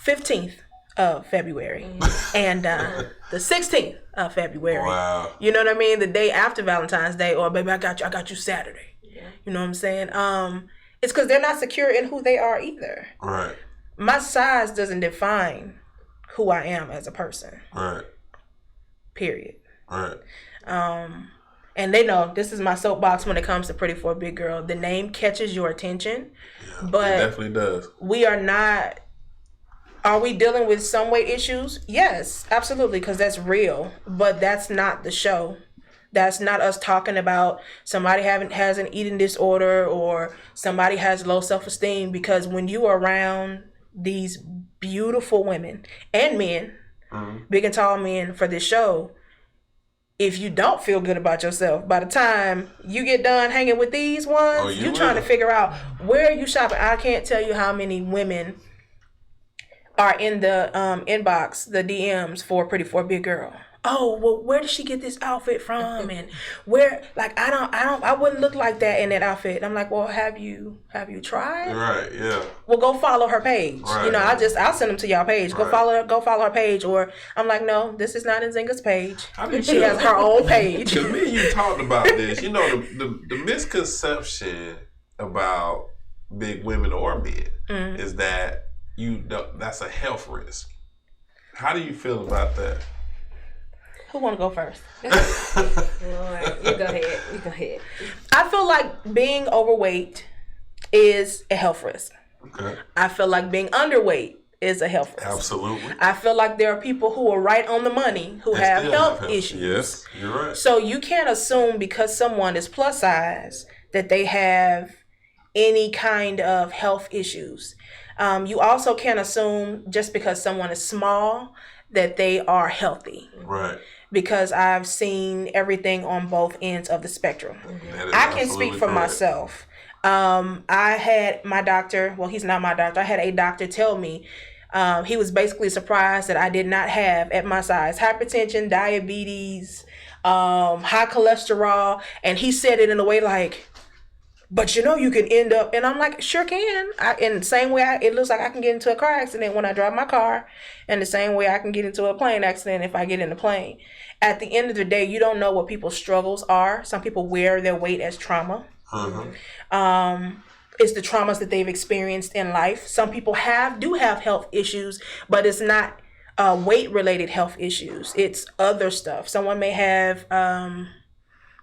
15th of February and the 16th of February. Wow. You know what I mean? The day after Valentine's Day, or baby, I got you Saturday. Yeah. You know what I'm saying? It's because they're not secure in who they are either. Right. My size doesn't define who I am as a person. Right. Period. Right. And they know this is my soapbox when it comes to Pretty for a Big Girl. The name catches your attention, but it definitely does. We are not. Are we dealing with some weight issues? Yes, absolutely, because that's real. But that's not the show. That's not us talking about somebody has an eating disorder or somebody has low self-esteem. Because when you are around these beautiful women and men, big and tall men for this show, if you don't feel good about yourself, by the time you get done hanging with these ones, you're trying to figure out where you shopping. I can't tell you how many women are in the inbox, the DMs for Pretty for a Big Girl. Oh, well, where did she get this outfit from? And where, like, I wouldn't look like that in that outfit. And I'm like, well, have you tried? Right, yeah. Well, go follow her page. Right. I'll send them to y'all page. Go follow her page. Or I'm like, no, this is not Nzinga's page. She has her own page. To me, you talked about this. The misconception about big women or men is that that's a health risk. How do you feel about that? Who want to go first? Lord, you go ahead. I feel like being overweight is a health risk. Okay. I feel like being underweight is a health risk. Absolutely. I feel like there are people who are right on the money who have health issues. Yes, you're right. So you can't assume because someone is plus size that they have any kind of health issues. You also can't assume just because someone is small that they are healthy. Right. Because I've seen everything on both ends of the spectrum. I can speak for myself. I had my doctor, well, he's not my doctor. I had a doctor tell me he was basically surprised that I did not have, at my size, hypertension, diabetes, high cholesterol. And he said it in a way like, but you can end up, and I'm like, sure can. In the same way, it looks like I can get into a car accident when I drive my car, and the same way I can get into a plane accident if I get in a plane. At the end of the day, you don't know what people's struggles are. Some people wear their weight as trauma. It's the traumas that they've experienced in life. Some people do have health issues, but it's not weight-related health issues. It's other stuff. Someone may have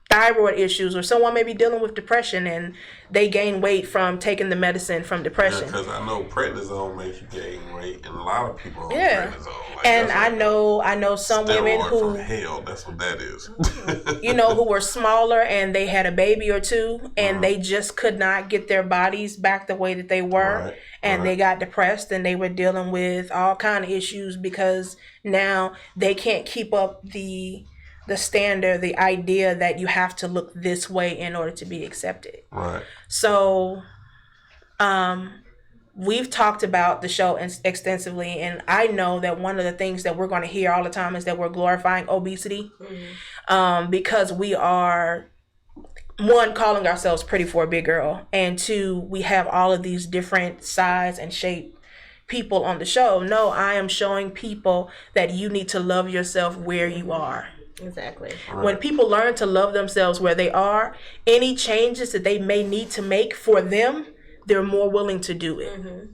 thyroid issues, or someone may be dealing with depression and they gain weight from taking the medicine from depression. Because I know prednisone makes you gain weight, and a lot of people on prednisone. Like, and I know some women who from hell. That's what that is. who were smaller and they had a baby or two, and they just could not get their bodies back the way that they were, and they got depressed, and they were dealing with all kind of issues because now they can't keep up the standard, the idea that you have to look this way in order to be accepted. Right. So, we've talked about the show extensively, and I know that one of the things that we're going to hear all the time is that we're glorifying obesity, because we are, one, calling ourselves Pretty for a Big Girl, and two, we have all of these different size and shape people on the show. No, I am showing people that you need to love yourself where you are. Exactly. Right. When people learn to love themselves where they are, any changes that they may need to make for them, they're more willing to do it.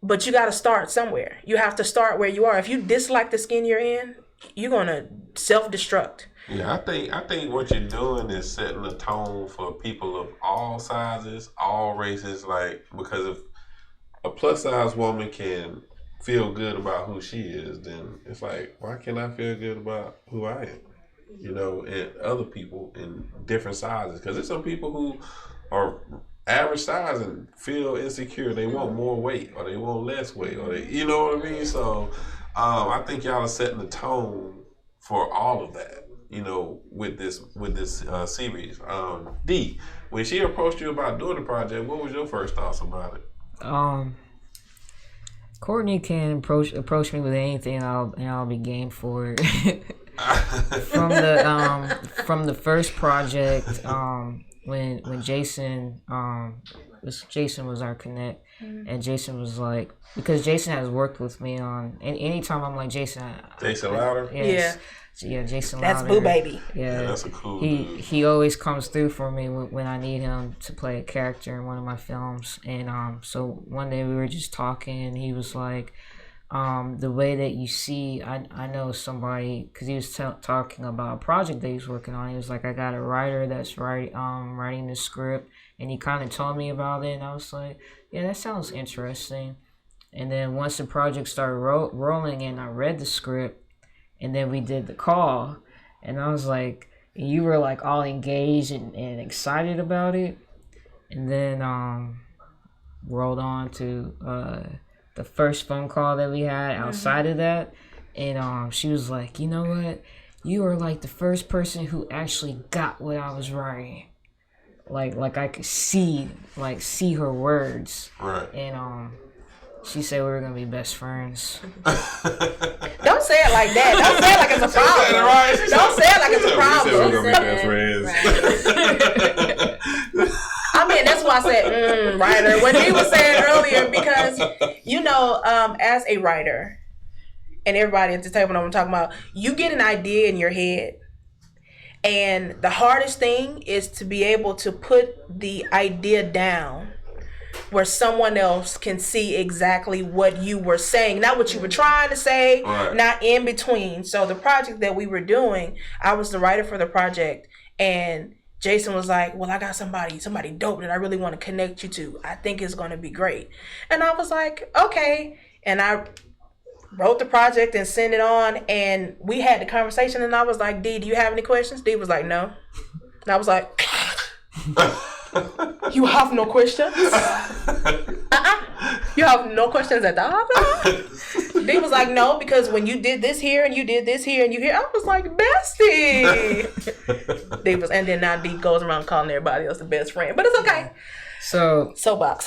But you got to start somewhere. You have to start where you are. If you dislike the skin you're in, you're going to self-destruct. Yeah, I think what you're doing is setting the tone for people of all sizes, all races, like, because a plus size woman can feel good about who she is, then it's like, why can't I feel good about who I am? You know, and other people in different sizes. Because there's some people who are average size and feel insecure. They want more weight, or they want less weight, or they, you know what I mean? So I think y'all are setting the tone for all of that, you know, with this series. D, when she approached you about doing the project, what was your first thoughts about it? Courtney can approach me with anything, and I'll be game for it. From the first project, when Jason was our connect, and Jason was like, because Jason has worked with me on, and anytime I'm like Jason Louder, yes, yeah, Jason that's Louder, Boo Baby. Yeah, that's a cool. He always comes through for me when I need him to play a character in one of my films, and so one day we were just talking, and he was like, the way that you see, I know somebody, because he was talking about a project that he's working on. He was like, I got a writer that's writing the script, and he kind of told me about it, and I was like, yeah, that sounds interesting. And then once the project started rolling, and I read the script, and then we did the call, and I was like, you were like all engaged and excited about it, and then rolled on to the first phone call that we had outside of that, and she was like, you know what, you are like the first person who actually got what I was writing, like I could see her words, right? And she said we were gonna be best friends. Don't say it like that. Don't say it like it's a problem. Don't say it like it's a problem. We said we're gonna be best friends. I mean, that's why I said writer. What he was saying earlier, because you know, as a writer, and everybody at the table know what I'm talking about, you get an idea in your head, and the hardest thing is to be able to put the idea down where someone else can see exactly what you were saying, not what you were trying to say, right, not in between. So the project that we were doing, I was the writer for the project, and Jason was like, well, I got somebody dope that I really want to connect you to. I think it's going to be great. And I was like, okay. And I wrote the project and sent it on, and we had the conversation, and I was like, D, do you have any questions? D was like, no. And I was like, you have no questions? You have no questions at all? D was like, no, because when you did this here and you did this here and you here, I was like, bestie. D was, and then now D goes around calling everybody else the best friend, but it's okay. So soapbox.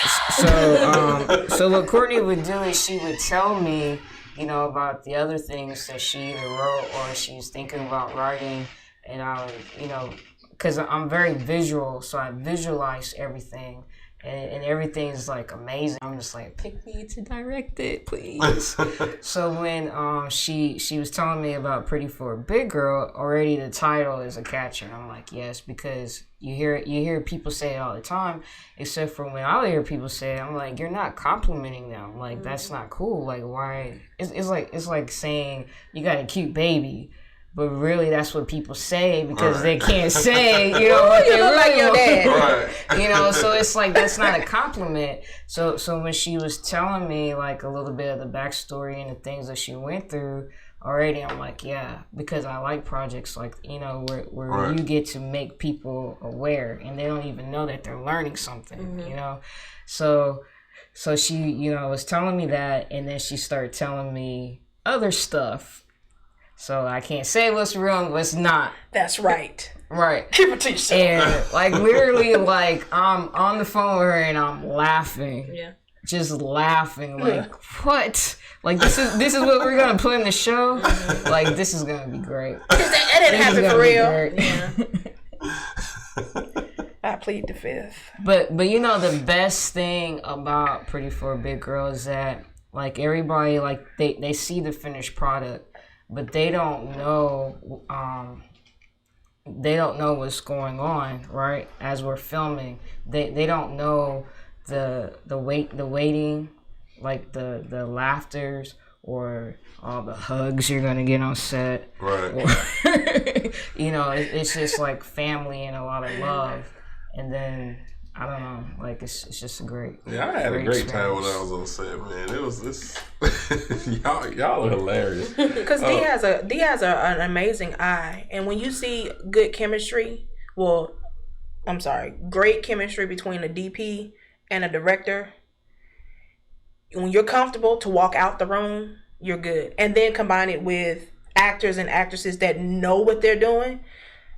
So what Courtney would do is she would tell me, you know, about the other things that she either wrote or she's thinking about writing, and I would, you know, because I'm very visual, so I visualize everything, and everything's like amazing. I'm just like, pick me to direct it, please. So when she was telling me about Pretty for a Big Girl, already the title is a catcher. I'm like, yes, because you hear people say it all the time, except for when I hear people say it, I'm like, you're not complimenting them. Like, that's not cool. Like, why? It's like saying you got a cute baby. But really, that's what people say because they can't say, you know, what they really like your dad. Right. You know, so it's like that's not a compliment. So when she was telling me like a little bit of the backstory and the things that she went through already, I'm like, yeah, because I like projects like, you know, where you get to make people aware and they don't even know that they're learning something, you know. So she, you know, was telling me that, and then she started telling me other stuff. So I can't say what's real and what's not. That's right. Right. Keep it to yourself. And like literally, like I'm on the phone with her and I'm laughing. Yeah. Just laughing. Like what? Like this is what we're gonna put in the show. Like this is gonna be great. It didn't happen for real. Yeah. I plead the fifth. But you know the best thing about Pretty for a Big Girl is that like everybody like they see the finished product. But they don't know what's going on, right? As we're filming, they don't know the waiting, like the laughters or all the hugs you're gonna get on set, right? Or, you know, it's just like family and a lot of love, and then I don't know. Like it's just a great. Yeah, I had a great time when I was on set, man. It was this. y'all are hilarious. Because D has an amazing eye, and when you see good chemistry, great chemistry between a DP and a director, when you're comfortable to walk out the room, you're good. And then combine it with actors and actresses that know what they're doing,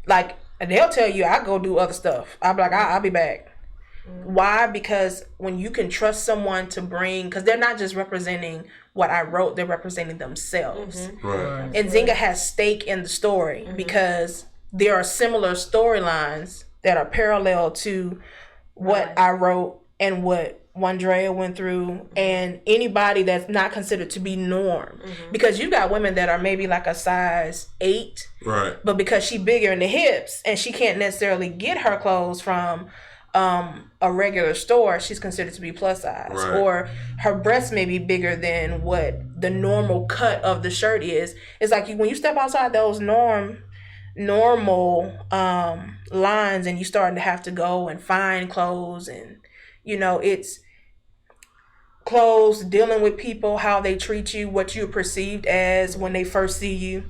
like they'll tell you, I go do other stuff. I'll be like, I'll be back. Why? Because when you can trust someone to bring, because they're not just representing what I wrote, they're representing themselves. Right. And Nzinga has stake in the story because there are similar storylines that are parallel to what I wrote and what Wandrea went through, and anybody that's not considered to be norm. Because you got women that are maybe like a size 8, right? But because she bigger in the hips and she can't necessarily get her clothes from a regular store, she's considered to be plus size, right. Or her breasts may be bigger than what the normal cut of the shirt is. It's like when you step outside those normal lines and you starting to have to go and find clothes, and it's clothes, dealing with people, how they treat you, what you're perceived as when they first see you.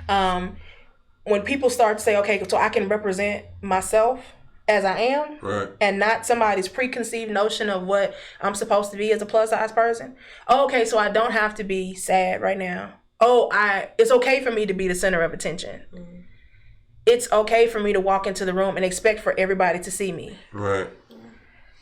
When people start to say, okay, so I can represent myself as I am, right, and not somebody's preconceived notion of what I'm supposed to be as a plus size person. Oh, okay, so I don't have to be sad right now. It's okay for me to be the center of attention. It's okay for me to walk into the room and expect for everybody to see me. Right.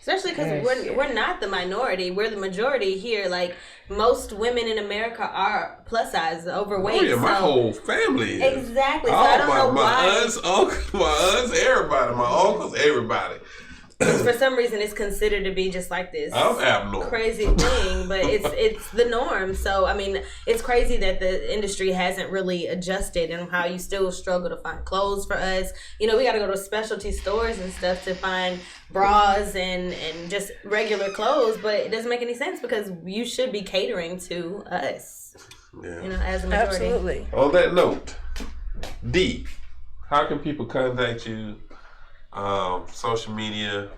Especially because we're not the minority. We're the majority here. Like, most women in America are plus size, overweight. Oh, yeah, my whole family is. Exactly. So I don't know why. My aunts, uncles, everybody. My uncles, everybody. For some reason, it's considered to be just like this I'm abnormal. crazy thing, but it's the norm. So, I mean, it's crazy that the industry hasn't really adjusted, and how you still struggle to find clothes for us. We got to go to specialty stores and stuff to find bras and just regular clothes, but it doesn't make any sense because you should be catering to us, as a majority. Absolutely. On that note, D, how can people contact you? Social media.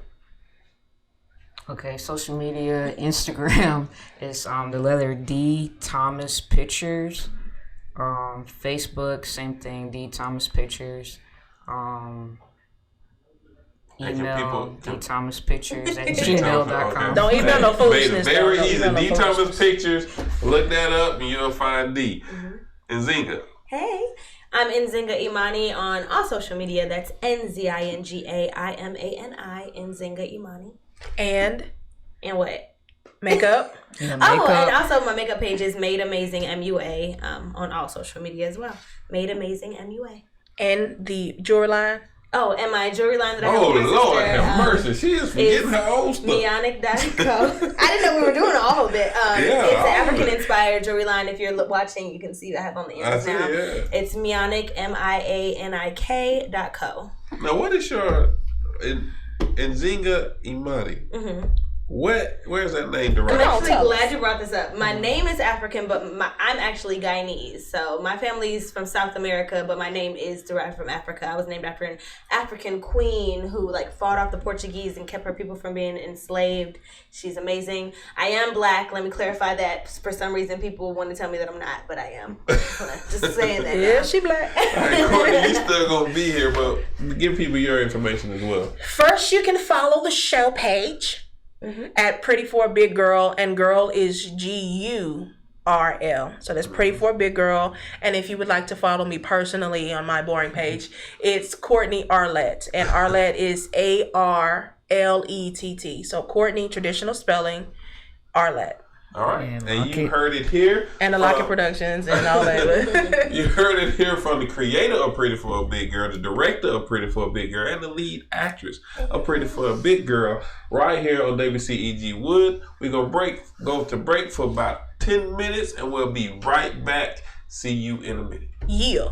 Okay, social media, Instagram is the letter D Thomas Pictures. Facebook, same thing, D Thomas Pictures. Email dthomaspictures@gmail.com. Okay. Don't email no foolishness. Very easy. D Thomas Pictures. Look that up and you'll find D. Nzinga. Hey, I'm Nzinga Imani on all social media. That's NzingaImani, Nzinga Imani. And what? Makeup. And also my makeup page is Made Amazing MUA on all social media as well. Made Amazing MUA. And the jewelry line. Oh, and my jewelry line that I have. Oh, Lord have mercy. She is forgetting her old stuff. Mionic.co. I didn't know we were doing all of it. It's an African-inspired jewelry line. If you're watching, you can see I have on the ends now. Yeah. It's Mionic, MIANIK.co. Now, what is your Nzinga Imani? Where's that name derived? I'm actually glad you brought this up. My name is African, but I'm actually Guyanese. So my family's from South America, but my name is derived from Africa. I was named after an African queen who fought off the Portuguese and kept her people from being enslaved. She's amazing. I am black. Let me clarify that. For some reason, people want to tell me that I'm not, but I am. Just saying that. Yeah, she black. All right, Courtney, you still gonna be here, but give people your information as well. First, you can follow the show page. At Pretty for a Big Girl, and Girl is GURL. So that's Pretty for a Big Girl. And if you would like to follow me personally on my boring page, it's Courtney Arlett, and Arlett is ARLETT. So Courtney, traditional spelling, Arlett. All right, and you heard it here. And the Lockett Productions and all that. You heard it here from the creator of Pretty for a Big Girl, the director of Pretty for a Big Girl, and the lead actress of Pretty for a Big Girl, right here on WCEG We're going to go to break for about 10 minutes, and we'll be right back. See you in a minute. Yeah.